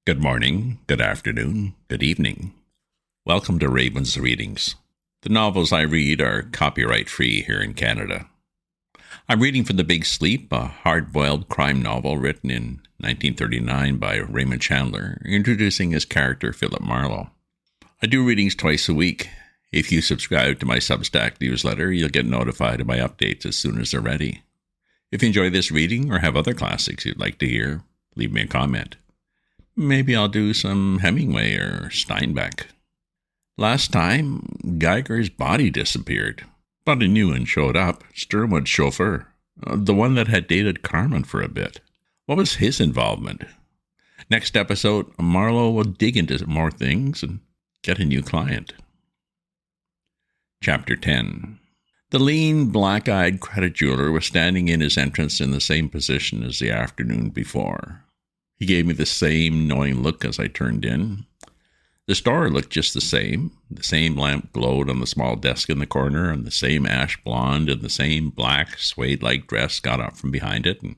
Good morning, good afternoon, good evening. Welcome to Raven's Readings. The novels I read are copyright-free here in Canada. I'm reading from The Big Sleep, a hard-boiled crime novel written in 1939 by Raymond Chandler, introducing his character Philip Marlow. I do readings twice a week. If you subscribe to my Substack newsletter, you'll get notified of my updates as soon as they're ready. If you enjoy this reading or have other classics you'd like to hear, leave me a comment. Maybe I'll do some Hemingway or Steinbeck. Last time, Geiger's body disappeared, but a new one showed up, Sternwood's chauffeur, the one that had dated Carmen for a bit. What was his involvement? Next episode, Marlow will dig into more things and get a new client. Chapter 10. The lean, black-eyed credit jeweler was standing in his entrance in the same position as the afternoon before. He gave me the same knowing look as I turned in. The store looked just the same. The same lamp glowed on the small desk in the corner, and the same ash blonde in the same black suede-like dress got up from behind it and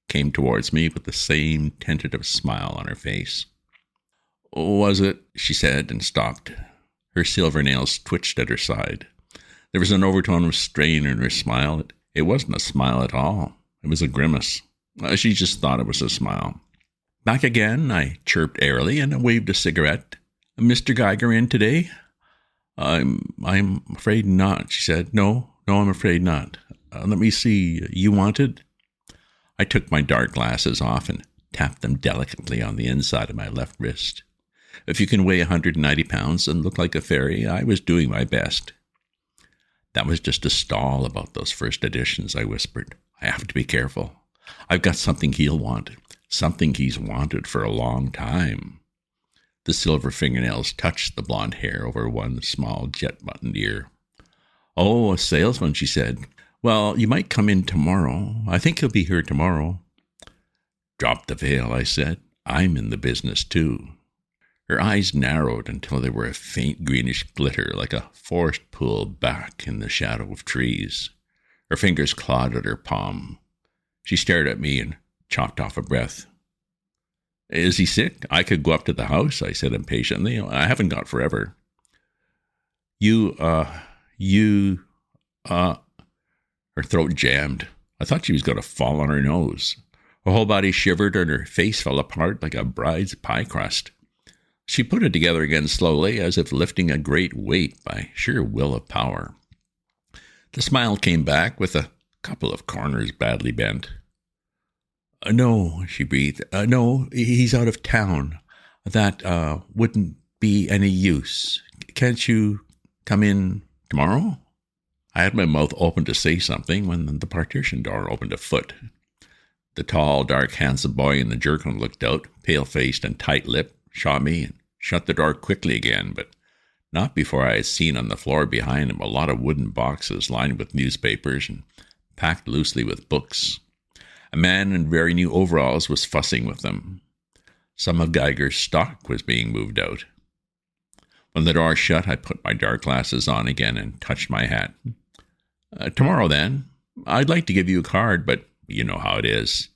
came towards me with the same tentative smile on her face. "Was it?" she said, and stopped. Her silver nails twitched at her side. There was an overtone of strain in her smile. It wasn't a smile at all. It was a grimace. She just thought it was a smile. "Back again," I chirped airily, and waved a cigarette. "Mr. Geiger in today?" I'm afraid not," she said. No, I'm afraid not. Let me see. You wanted?" I took my dark glasses off and tapped them delicately on the inside of my left wrist. If you can weigh 190 pounds and look like a fairy, I was doing my best. "That was just a stall about those first editions," I whispered. "I have to be careful. I've got something he'll want. Something he's wanted for a long time." The silver fingernails touched the blonde hair over one small jet-buttoned ear. "Oh, a salesman," she said. "Well, you might come in tomorrow. I think he'll be here tomorrow." "Drop the veil," I said. "I'm in the business, too." Her eyes narrowed until they were a faint greenish glitter like a forest pool back in the shadow of trees. Her fingers clawed at her palm. She stared at me and chopped off a breath. "Is he sick? I could go up to the house," I said impatiently. "I haven't got forever." Her throat jammed. I thought she was going to fall on her nose. Her whole body shivered and her face fell apart like a bride's pie crust. She put it together again slowly, as if lifting a great weight by sheer will of power. The smile came back with a couple of corners badly bent. "No," she breathed. "No, he's out of town. That wouldn't be any use. Can't you come in tomorrow?" I had my mouth open to say something when the partition door opened a foot. The tall, dark, handsome boy in the jerkin looked out, pale-faced and tight-lipped, saw me, and shut the door quickly again, but not before I had seen on the floor behind him a lot of wooden boxes lined with newspapers and packed loosely with books. A man in very new overalls was fussing with them. Some of Geiger's stock was being moved out. When the door shut, I put my dark glasses on again and touched my hat. "Tomorrow, then. I'd like to give you a card, but you know how it is."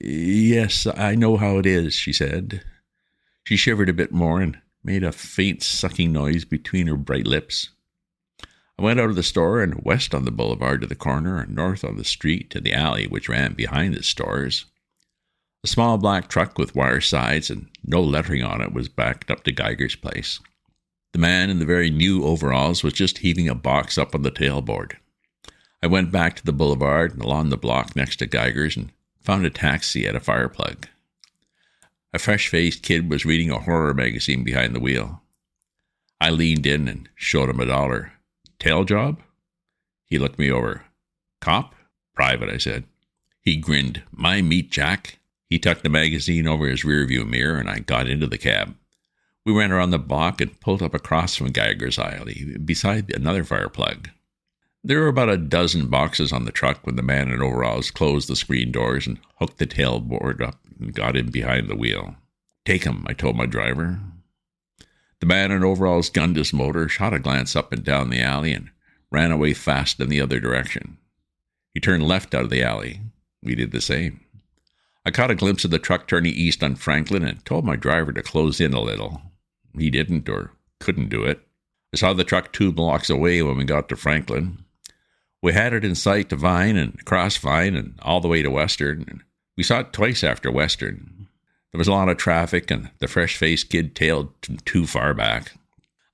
"Yes, I know how it is," she said. She shivered a bit more and made a faint sucking noise between her bright lips. I went out of the store and west on the boulevard to the corner and north on the street to the alley which ran behind the stores. A small black truck with wire sides and no lettering on it was backed up to Geiger's place. The man in the very new overalls was just heaving a box up on the tailboard. I went back to the boulevard and along the block next to Geiger's and found a taxi at a fire plug. A fresh-faced kid was reading a horror magazine behind the wheel. I leaned in and showed him $1. "Tail job?" He looked me over. "Cop?" "Private," I said. He grinned. "My meat, Jack." He tucked the magazine over his rearview mirror, and I got into the cab. We ran around the block and pulled up across from Geiger's alley, beside another fire plug. There were about a dozen boxes on the truck when the man in overalls closed the screen doors and hooked the tailboard up and got in behind the wheel. "Take him," I told my driver. The man in overalls gunned his motor, shot a glance up and down the alley, and ran away fast in the other direction. He turned left out of the alley. We did the same. I caught a glimpse of the truck turning east on Franklin and told my driver to close in a little. He didn't or couldn't do it. I saw the truck 2 blocks away when we got to Franklin. We had it in sight to Vine and across Vine and all the way to Western, and we saw it twice after Western. There was a lot of traffic, and the fresh-faced kid tailed too far back.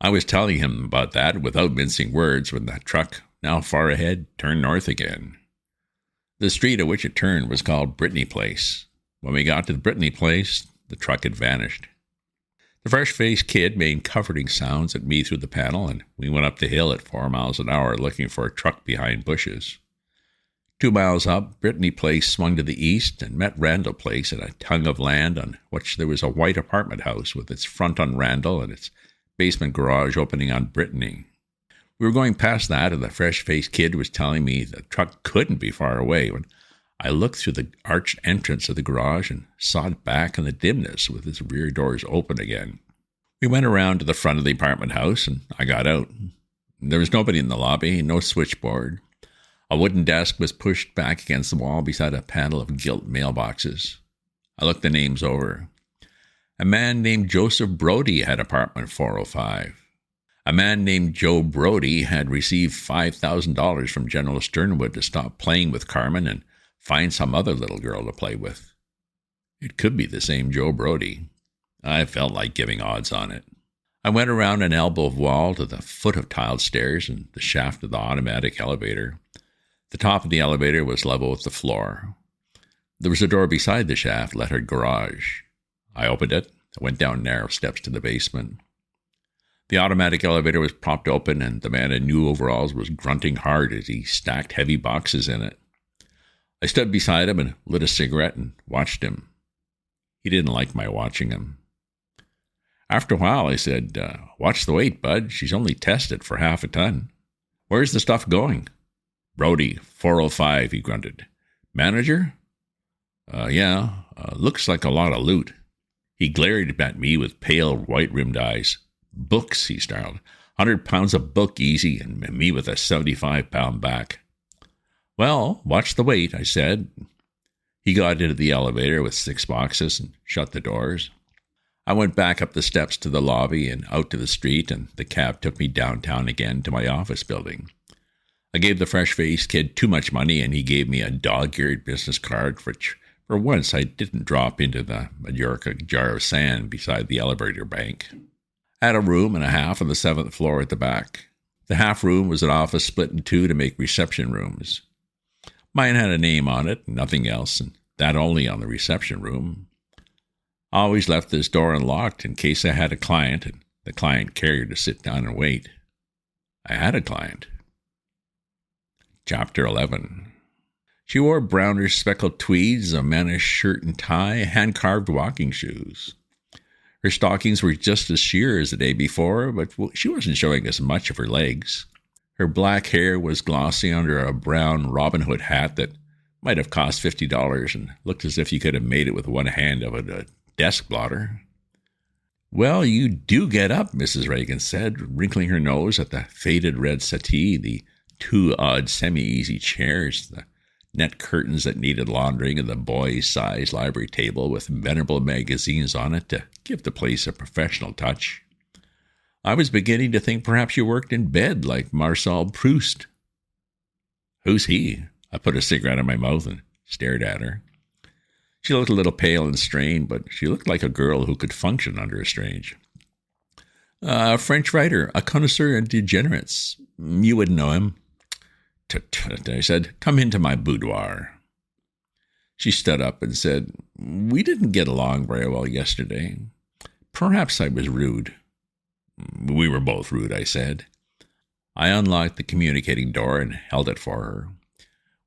I was telling him about that without mincing words when the truck, now far ahead, turned north again. The street at which it turned was called Brittany Place. When we got to the Brittany Place, the truck had vanished. The fresh-faced kid made comforting sounds at me through the panel, and we went up the hill at 4 miles an hour looking for a truck behind bushes. 2 miles up, Brittany Place swung to the east and met Randall Place at a tongue of land on which there was a white apartment house with its front on Randall and its basement garage opening on Brittany. We were going past that, and the fresh-faced kid was telling me the truck couldn't be far away when I looked through the arched entrance of the garage and saw it back in the dimness with its rear doors open again. We went around to the front of the apartment house, and I got out. There was nobody in the lobby, no switchboard. A wooden desk was pushed back against the wall beside a panel of gilt mailboxes. I looked the names over. A man named Joseph Brody had apartment 405. A man named Joe Brody had received $5,000 from General Sternwood to stop playing with Carmen and find some other little girl to play with. It could be the same Joe Brody. I felt like giving odds on it. I went around an elbow of wall to the foot of tiled stairs and the shaft of the automatic elevator. The top of the elevator was level with the floor. There was a door beside the shaft, lettered garage. I opened it, went down narrow steps to the basement. The automatic elevator was propped open, and the man in new overalls was grunting hard as he stacked heavy boxes in it. I stood beside him and lit a cigarette and watched him. He didn't like my watching him. After a while, I said, "Watch the weight, bud. She's only tested for half a ton." "Where's the stuff going?" "Brody, 405, he grunted. "Manager?" Yeah, looks like a lot of loot." He glared at me with pale, white-rimmed eyes. "Books," he snarled. 100 pounds of book easy, and me with a 75-pound back. "Well, watch the weight," I said. He got into the elevator with 6 boxes and shut the doors. I went back up the steps to the lobby and out to the street, and the cab took me downtown again to my office building. I gave the fresh-faced kid too much money, and he gave me a dog-eared business card, which for once I didn't drop into the Majorca jar of sand beside the elevator bank. I had a room and a half on the 7th floor at the back. The half room was an office split in 2 to make reception rooms. Mine had a name on it, nothing else, and that only on the reception room. I always left this door unlocked in case I had a client, and the client cared to sit down and wait. I had a client. Chapter 11. She wore brownish speckled tweeds, a mannish shirt and tie, hand-carved walking shoes. Her stockings were just as sheer as the day before, but she wasn't showing us much of her legs. Her black hair was glossy under a brown Robin Hood hat that might have cost $50 and looked as if you could have made it with one hand of a desk blotter. "Well, you do get up," Mrs. Reagan said, wrinkling her nose at the faded red settee, the 2 odd semi-easy chairs, the net curtains that needed laundering, and the boy-sized library table with venerable magazines on it to give the place a professional touch. "I was beginning to think perhaps you worked in bed like Marcel Proust." "Who's he?" I put a cigarette in my mouth and stared at her. She looked a little pale and strained, but she looked like a girl who could function under a strain. "A French writer, a connoisseur in degenerates. You wouldn't know him." "Tut-tut," I said. "Come into my boudoir." She stood up and said, "We didn't get along very well yesterday. Perhaps I was rude." "We were both rude," I said. I unlocked the communicating door and held it for her.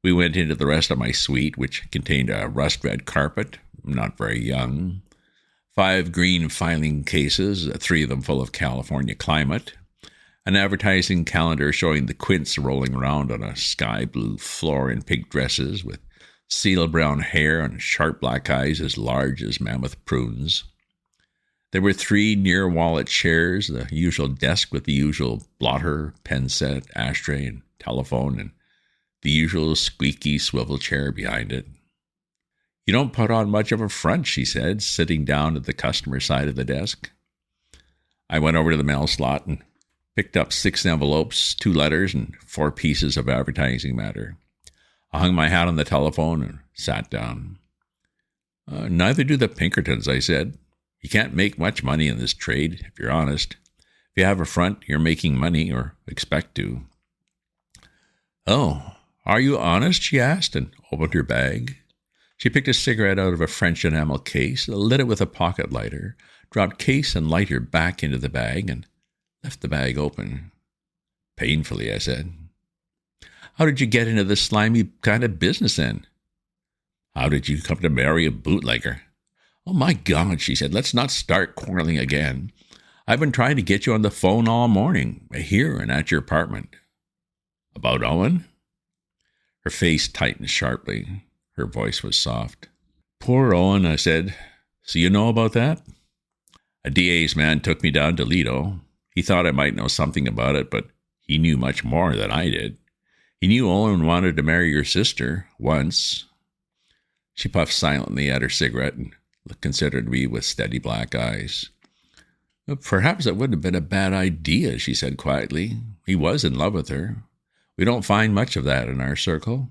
We went into the rest of my suite, which contained a rust-red carpet, not very young, 5 green filing cases, 3 of them full of California climate, an advertising calendar showing the quints rolling around on a sky-blue floor in pink dresses with seal-brown hair and sharp black eyes as large as mammoth prunes. There were 3 near-wallet chairs, the usual desk with the usual blotter, pen set, ashtray, and telephone, and the usual squeaky swivel chair behind it. You don't put on much of a front, she said, sitting down at the customer side of the desk. I went over to the mail slot and picked up 6 envelopes, 2 letters, and 4 pieces of advertising matter. I hung my hat on the telephone and sat down. Neither do the Pinkertons, I said. You can't make much money in this trade, if you're honest. If you have a front, you're making money, or expect to. Oh, are you honest? She asked, and opened her bag. She picked a cigarette out of a French enamel case, lit it with a pocket lighter, dropped case and lighter back into the bag, and left the bag open. Painfully, I said. How did you get into this slimy kind of business then? How did you come to marry a bootlegger? Oh, my God, she said, let's not start quarreling again. I've been trying to get you on the phone all morning, here and at your apartment. About Owen? Her face tightened sharply. Her voice was soft. Poor Owen, I said. So you know about that? A DA's man took me down to Lido. He thought I might know something about it, but he knew much more than I did. He knew Owen wanted to marry your sister once. She puffed silently at her cigarette and considered me with steady black eyes. Perhaps it wouldn't have been a bad idea, she said quietly. He was in love with her. We don't find much of that in our circle.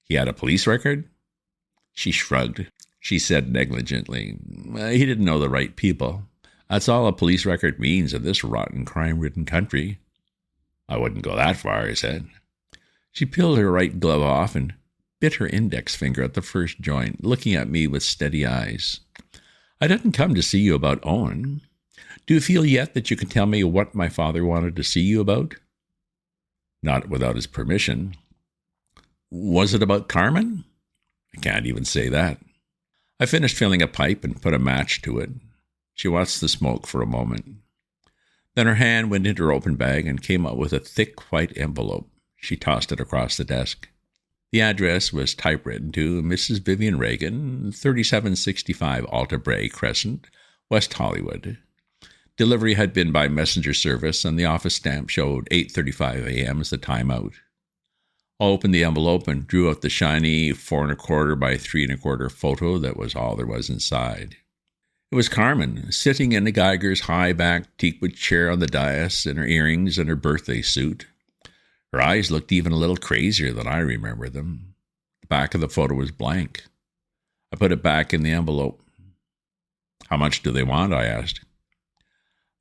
He had a police record? She shrugged. She said negligently, he didn't know the right people. That's all a police record means in this rotten, crime-ridden country. I wouldn't go that far, I said. She peeled her right glove off and bit her index finger at the first joint, looking at me with steady eyes. I didn't come to see you about Owen. Do you feel yet that you can tell me what my father wanted to see you about? Not without his permission. Was it about Carmen? I can't even say that. I finished filling a pipe and put a match to it. She watched the smoke for a moment. Then her hand went into her open bag and came out with a thick white envelope. She tossed it across the desk. The address was typewritten to Mrs. Vivian Reagan, 3765 Alta Bray Crescent, West Hollywood. Delivery had been by messenger service, and the office stamp showed 8:35 a.m. as the time out. I opened the envelope and drew out the shiny 4 1/4 by 3 1/4 photo that was all there was inside. It was Carmen, sitting in the Geiger's high-backed teakwood chair on the dais in her earrings and her birthday suit. Her eyes looked even a little crazier than I remember them. The back of the photo was blank. I put it back in the envelope. How much do they want? I asked.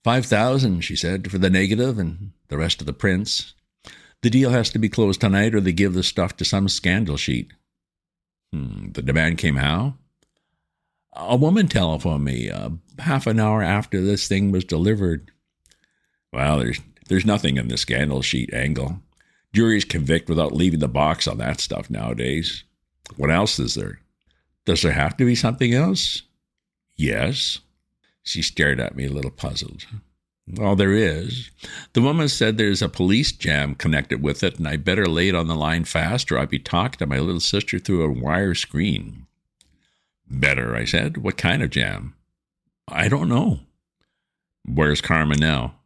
5,000, she said, for the negative and the rest of the prints. The deal has to be closed tonight or they give the stuff to some scandal sheet. The demand came how? A woman telephoned me half an hour after this thing was delivered. Well, there's nothing in the scandal sheet angle. Juries convict without leaving the box on that stuff nowadays. What else is there? Does there have to be something else? Yes. She stared at me a little puzzled. Well, there is. The woman said there's a police jam connected with it, and I better lay it on the line fast or I'd be talking to my little sister through a wire screen. Better, I said. What kind of jam? I don't know. Where's Carmen now?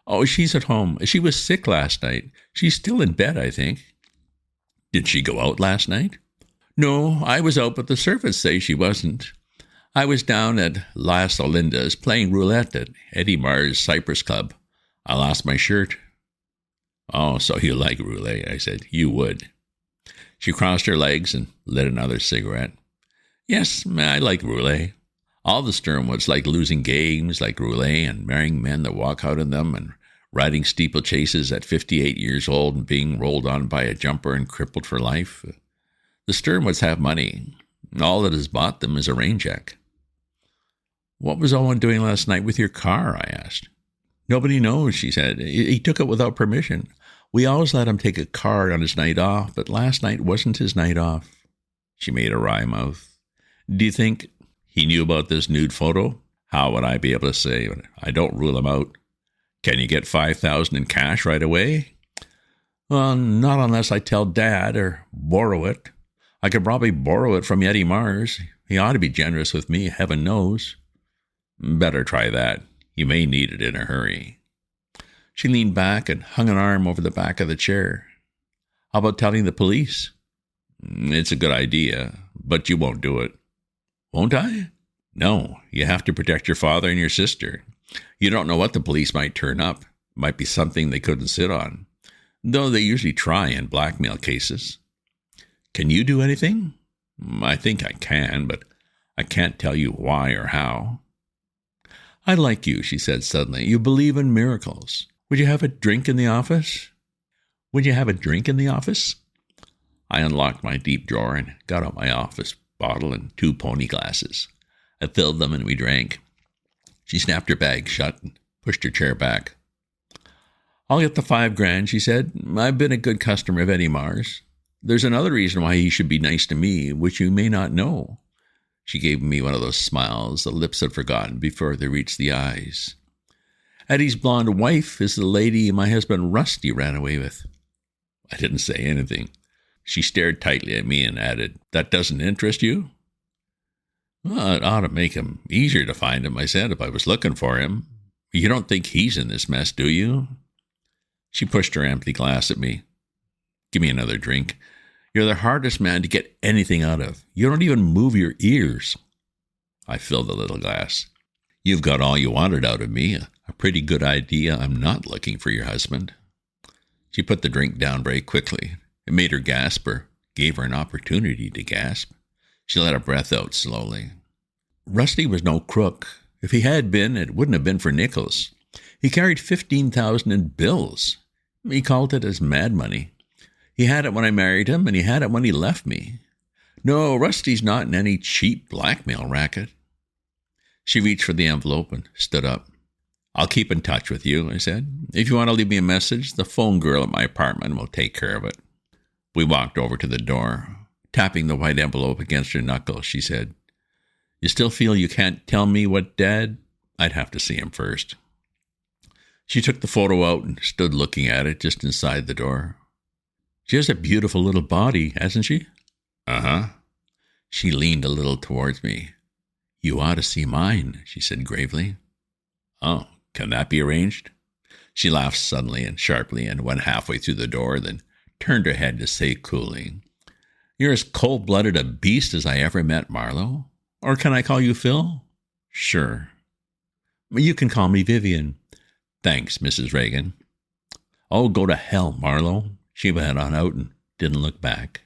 Oh, she's at home. She was sick last night. She's still in bed, I think. Did she go out last night? No, I was out, but the servants say she wasn't. I was down at Las Olindas playing roulette at Eddie Marr's Cypress Club. I lost my shirt. Oh, so you like roulette, I said. You would. She crossed her legs and lit another cigarette. Yes, I like roulette. All the Sternwoods like losing games like roulette and marrying men that walk out in them and riding steeplechases at 58 years old and being rolled on by a jumper and crippled for life. The Sternwoods have money. All that has bought them is a rain check. What was Owen doing last night with your car? I asked. Nobody knows, she said. He took it without permission. We always let him take a car on his night off, but last night wasn't his night off. She made a wry mouth. Do you think he knew about this nude photo? How would I be able to say? I don't rule him out. Can you get 5,000 in cash right away? Well, not unless I tell Dad or borrow it. I could probably borrow it from Eddie Marr's. He ought to be generous with me, heaven knows. Better try that. You may need it in a hurry. She leaned back and hung an arm over the back of the chair. How about telling the police? It's a good idea, but you won't do it. Won't I? No, you have to protect your father and your sister. You don't know what the police might turn up. It might be something they couldn't sit on, though they usually try in blackmail cases. Can you do anything? I think I can, but I can't tell you why or how. I like you, she said suddenly. You believe in miracles. Would you have a drink in the office? Would you have a drink in the office? I unlocked my deep drawer and got out my office bottle and 2 pony glasses. I filled them and we drank. She snapped her bag shut and pushed her chair back. I'll get the $5,000, she said. I've been a good customer of Eddie Mars. There's another reason why he should be nice to me, which you may not know. She gave me one of those smiles the lips had forgotten before they reached the eyes. Eddie's blonde wife is the lady my husband Rusty ran away with. I didn't say anything. She stared tightly at me and added, That doesn't interest you? Well, it ought to make him easier to find him, I said, if I was looking for him. You don't think he's in this mess, do you? She pushed her empty glass at me. Give me another drink. You're the hardest man to get anything out of. You don't even move your ears. I filled the little glass. You've got all you wanted out of me. A pretty good idea I'm not looking for your husband. She put the drink down very quickly. It made her gasp or gave her an opportunity to gasp. She let her breath out slowly. Rusty was no crook. If he had been, it wouldn't have been for nickels. He carried $15,000 in bills. He called it his mad money. He had it when I married him, and he had it when he left me. No, Rusty's not in any cheap blackmail racket. She reached for the envelope and stood up. I'll keep in touch with you, I said. If you want to leave me a message, the phone girl at my apartment will take care of it. We walked over to the door. Tapping the white envelope against her knuckles, she said, You still feel you can't tell me what Dad? I'd have to see him first. She took the photo out and stood looking at it just inside the door. She has a beautiful little body, hasn't she? Uh-huh. She leaned a little towards me. You ought to see mine, she said gravely. Oh, can that be arranged? She laughed suddenly and sharply and went halfway through the door, then turned her head to say coolly, You're as cold-blooded a beast as I ever met, Marlow. Or can I call you Phil? Sure. You can call me Vivian. Thanks, Mrs. Reagan. Oh, go to hell, Marlow. She went on out and didn't look back.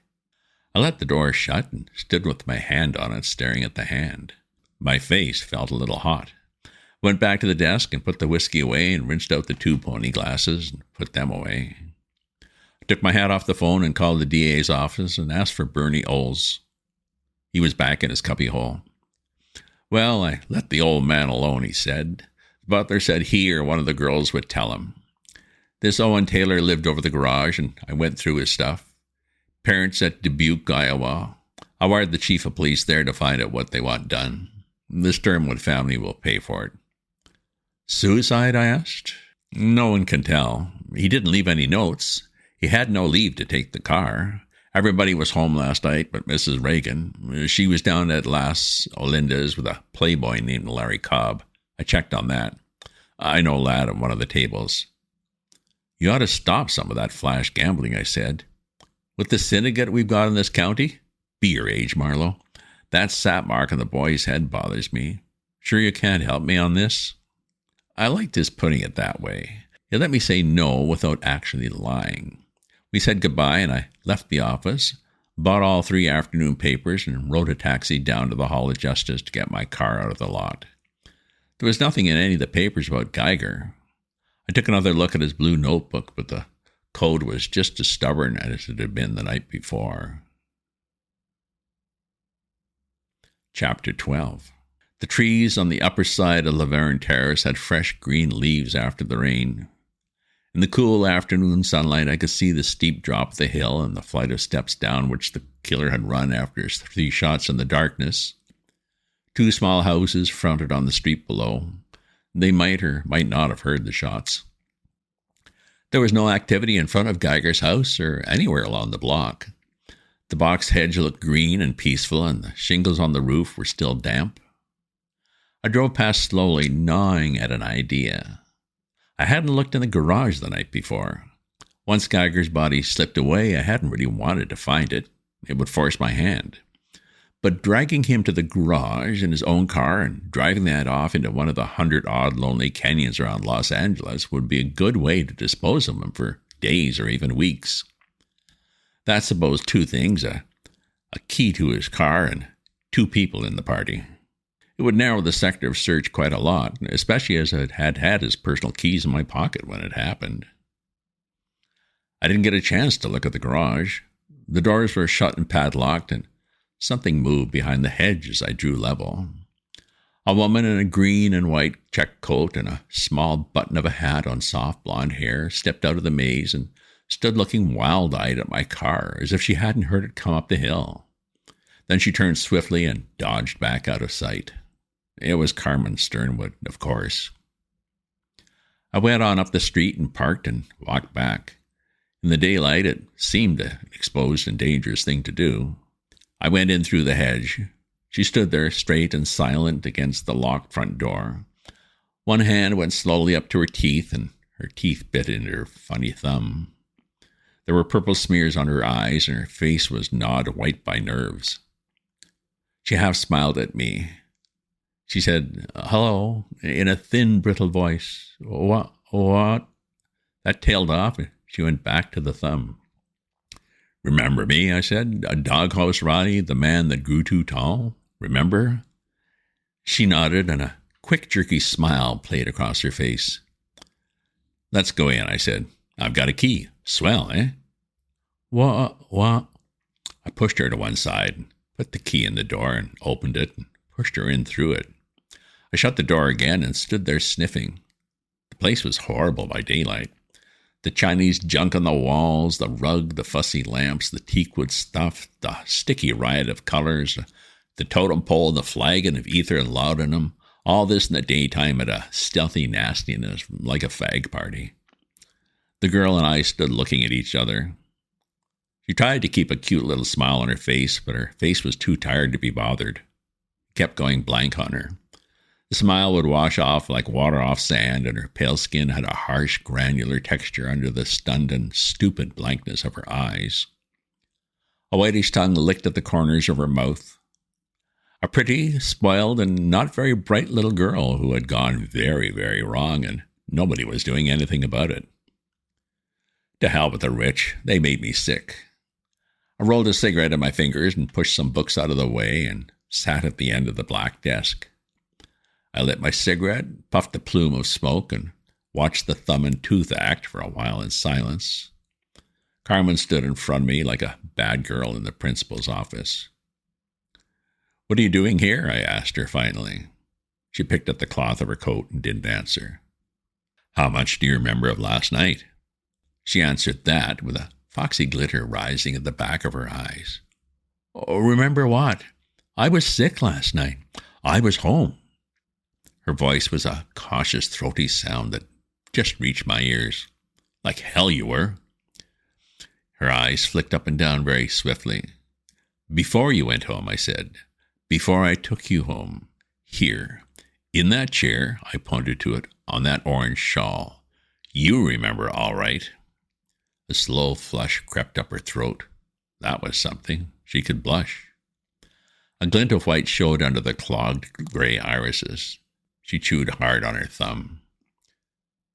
I let the door shut and stood with my hand on it, staring at the hand. My face felt a little hot. Went back to the desk and put the whiskey away and rinsed out the 2 pony glasses and put them away. I took my hat off the phone and called the DA's office and asked for Bernie Oles. He was back in his cubbyhole. Well, I let the old man alone, he said. The butler said he or one of the girls would tell him. This Owen Taylor lived over the garage, and I went through his stuff. Parents at Dubuque, Iowa. I wired the chief of police there to find out what they want done. The Sternwood family will pay for it. Suicide, I asked? No one can tell. He didn't leave any notes. He had no leave to take the car. Everybody was home last night but Mrs. Reagan. She was down at Las Olindas with a playboy named Larry Cobb. I checked on that. I know a lad at one of the tables. You ought to stop some of that flash gambling, I said. With the syndicate we've got in this county? Be your age, Marlow. That sap mark on the boy's head bothers me. Sure you can't help me on this? I liked his putting it that way. He let me say no without actually lying. We said goodbye, and I left the office, bought all 3 afternoon papers, and rode a taxi down to the Hall of Justice to get my car out of the lot. There was nothing in any of the papers about Geiger. I took another look at his blue notebook, but the code was just as stubborn as it had been the night before. Chapter 12. The trees on the upper side of Laverne Terrace had fresh green leaves after the rain. In the cool afternoon sunlight, I could see the steep drop of the hill and the flight of steps down which the killer had run after his 3 shots in the darkness. 2 small houses fronted on the street below. They might or might not have heard the shots. There was no activity in front of Geiger's house or anywhere along the block. The box hedge looked green and peaceful, and the shingles on the roof were still damp. I drove past slowly, gnawing at an idea. I hadn't looked in the garage the night before. Once Geiger's body slipped away, I hadn't really wanted to find it. It would force my hand. But dragging him to the garage in his own car and driving that off into one of the 100-odd lonely canyons around Los Angeles would be a good way to dispose of him for days or even weeks. That supposed two things, a key to his car and two people in the party. It would narrow the sector of search quite a lot, especially as I had his personal keys in my pocket when it happened. I didn't get a chance to look at the garage. The doors were shut and padlocked, and something moved behind the hedge as I drew level. A woman in a green and white check coat and a small button of a hat on soft blonde hair stepped out of the maze and stood looking wild-eyed at my car as if she hadn't heard it come up the hill. Then she turned swiftly and dodged back out of sight. It was Carmen Sternwood, of course. I went on up the street and parked and walked back. In the daylight, it seemed an exposed and dangerous thing to do. I went in through the hedge. She stood there, straight and silent against the locked front door. One hand went slowly up to her teeth, and her teeth bit into her funny thumb. There were purple smears on her eyes, and her face was gnawed white by nerves. She half smiled at me. She said, "Hello," in a thin, brittle voice. What? That tailed off, and she went back to the thumb. "Remember me?" I said. "A doghouse Ronnie, the man that grew too tall? Remember?" She nodded, and a quick, jerky smile played across her face. "Let's go in," I said. "I've got a key. Swell, eh?" What? I pushed her to one side, put the key in the door, and opened it, and pushed her in through it. I shut the door again and stood there sniffing. The place was horrible by daylight. The Chinese junk on the walls, the rug, the fussy lamps, the teakwood stuff, the sticky riot of colors, the totem pole, the flagon of ether and laudanum, all this in the daytime at a stealthy nastiness like a fag party. The girl and I stood looking at each other. She tried to keep a cute little smile on her face, but her face was too tired to be bothered. It kept going blank on her. The smile would wash off like water off sand, and her pale skin had a harsh, granular texture under the stunned and stupid blankness of her eyes. A whitish tongue licked at the corners of her mouth. A pretty, spoiled, and not very bright little girl who had gone very, very wrong, and nobody was doing anything about it. To hell with the rich. They made me sick. I rolled a cigarette in my fingers and pushed some books out of the way and sat at the end of the black desk. I lit my cigarette, puffed a plume of smoke, and watched the thumb and tooth act for a while in silence. Carmen stood in front of me like a bad girl in the principal's office. "What are you doing here?" I asked her finally. She picked at the cloth of her coat and didn't answer. "How much do you remember of last night?" She answered that with a foxy glitter rising at the back of her eyes. "Oh, remember what? I was sick last night. I was home." Her voice was a cautious, throaty sound that just reached my ears. "Like hell you were." Her eyes flicked up and down very swiftly. "Before you went home," I said. "Before I took you home. Here. In that chair," I pointed to it, "on that orange shawl. You remember all right." A slow flush crept up her throat. That was something. She could blush. A glint of white showed under the clogged gray irises. She chewed hard on her thumb.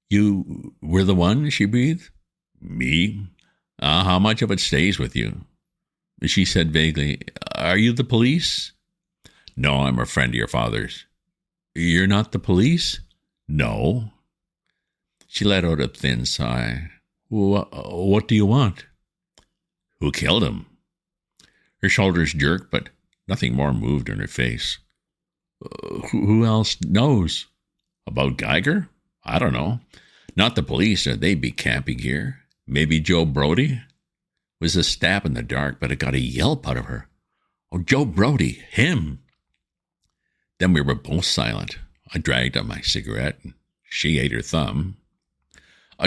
"You were the one?" she breathed. "Me? How much of it stays with you?" She said vaguely, "Are you the police?" "No, I'm a friend of your father's." "You're not the police?" "No." She let out a thin sigh. What do you want?" "Who killed him?" Her shoulders jerked, but nothing more moved in her face. Who else knows?" "About Geiger? I don't know. Not the police, or they'd be camping here. Maybe Joe Brody?" It was a stab in the dark, but it got a yelp out of her. "Oh, Joe Brody, him!" Then we were both silent. I dragged on my cigarette, and she ate her thumb.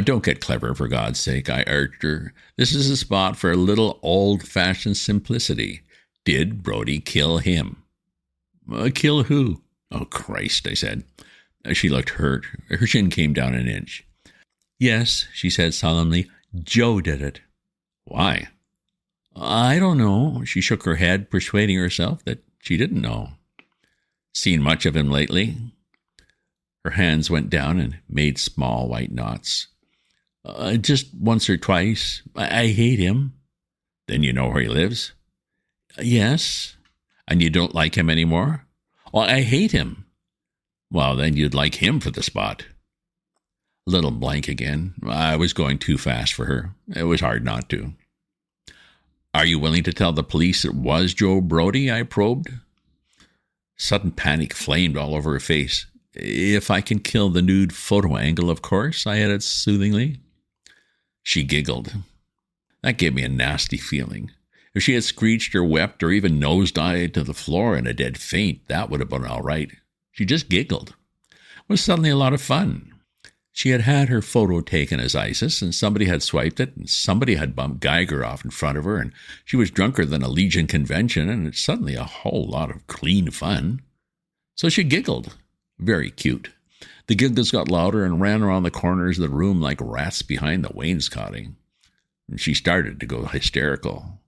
Don't get clever, for God's sake," I urged her. "This is a spot for a little old-fashioned simplicity. Did Brody kill him?" "Kill who?" "Oh, Christ," I said. She looked hurt. Her chin came down an inch. "Yes," she said solemnly, "Joe did it." "Why?" "I don't know." She shook her head, persuading herself that She didn't know. Seen much of him lately? Her hands went down and made small white knots. Just once or twice. I hate him. Then you know where he lives? Yes. And you don't like him anymore? Well, I hate him. Well, then you'd like him for the spot. A little blank again. I was going too fast for her. It was hard not to. Are you willing to tell the police it was Joe Brody? I probed. Sudden panic flamed all over her face. If I can kill the nude photo angle, of course, I added soothingly. She giggled. That gave me a nasty feeling. If she had screeched or wept or even nosedived to the floor in a dead faint, that would have been all right. She just giggled. It was suddenly a lot of fun. She had had her photo taken as Isis, and somebody had swiped it, and somebody had bumped Geiger off in front of her, and she was drunker than a Legion convention, and it's suddenly a whole lot of clean fun. So she giggled. Very cute. The giggles got louder and ran around the corners of the room like rats behind the wainscoting. And she started to go hysterical.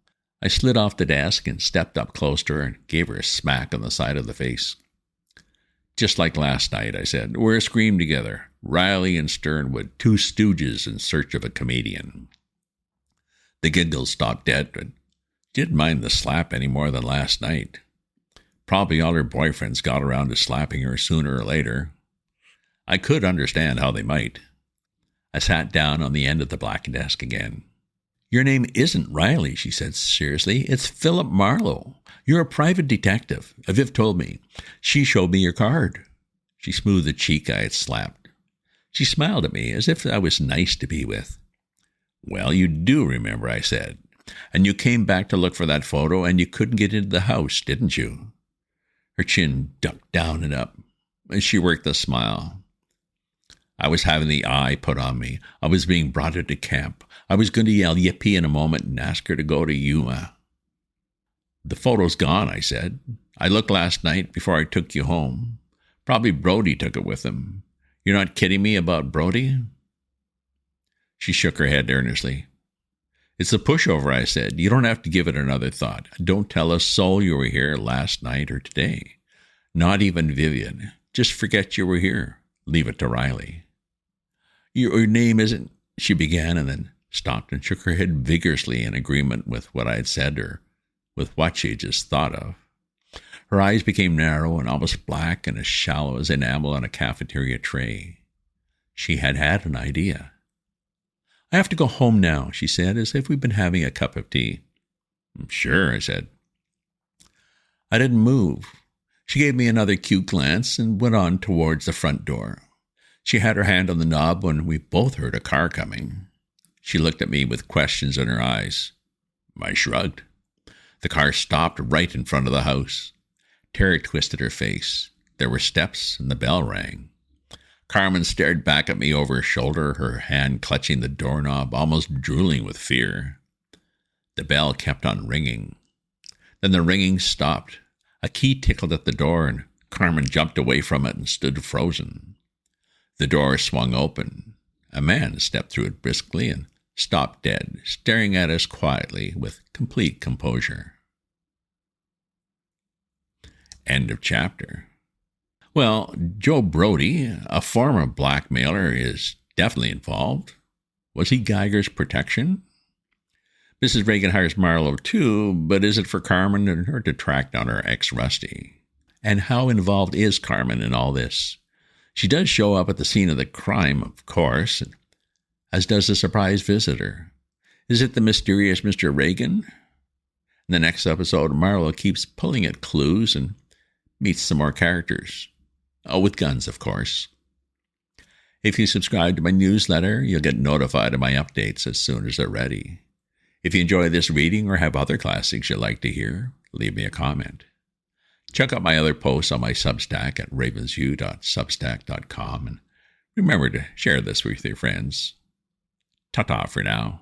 I slid off the desk and stepped up close to her and gave her a smack on the side of the face. Just like last night, I said. We're a scream together. Riley and Sternwood, two stooges in search of a comedian. The giggles stopped dead, but didn't mind the slap any more than last night. Probably all her boyfriends got around to slapping her sooner or later. I could understand how they might. I sat down on the end of the black desk again. Your name isn't Riley, she said seriously. It's Philip Marlow. You're a private detective. Aviv told me. She showed me your card. She smoothed the cheek I had slapped. She smiled at me as if I was nice to be with. Well, you do remember, I said. And you came back to look for that photo and you couldn't get into the house, didn't you? Her chin ducked down and up, and she worked a smile. I was having the eye put on me. I was being brought into camp. I was going to yell yippee in a moment and ask her to go to Yuma. The photo's gone, I said. I looked last night before I took you home. Probably Brody took it with him. You're not kidding me about Brody? She shook her head earnestly. It's a pushover, I said. You don't have to give it another thought. Don't tell a soul you were here last night or today. Not even Vivian. Just forget you were here. Leave it to Riley. Your name isn't... She began and then stopped and shook her head vigorously in agreement with what I had said or with what she had just thought of. Her eyes became narrow and almost black and as shallow as enamel on a cafeteria tray. She had had an idea. I have to go home now, she said, as if we'd been having a cup of tea. Sure, I said. I didn't move. She gave me another cute glance and went on towards the front door. She had her hand on the knob when we both heard a car coming. She looked at me with questions in her eyes. I shrugged. The car stopped right in front of the house. Terror twisted her face. There were steps and the bell rang. Carmen stared back at me over her shoulder, her hand clutching the doorknob, almost drooling with fear. The bell kept on ringing. Then the ringing stopped. A key tickled at the door, and Carmen jumped away from it and stood frozen. The door swung open. A man stepped through it briskly and stopped dead, staring at us quietly with complete composure. End of chapter. Well, Joe Brody, a former blackmailer, is definitely involved. Was he Geiger's protection? Mrs. Reagan hires Marlow too, but is it for Carmen and her to track down her ex-Rusty? And how involved is Carmen in all this? She does show up at the scene of the crime, of course, as does the surprise visitor. Is it the mysterious Mr. Reagan? In the next episode, Marlow keeps pulling at clues and meets some more characters. With guns, of course. If you subscribe to my newsletter, you'll get notified of my updates as soon as they're ready. If you enjoy this reading or have other classics you'd like to hear, leave me a comment. Check out my other posts on my Substack at ravensview.substack.com, and remember to share this with your friends. Ta-ta for now.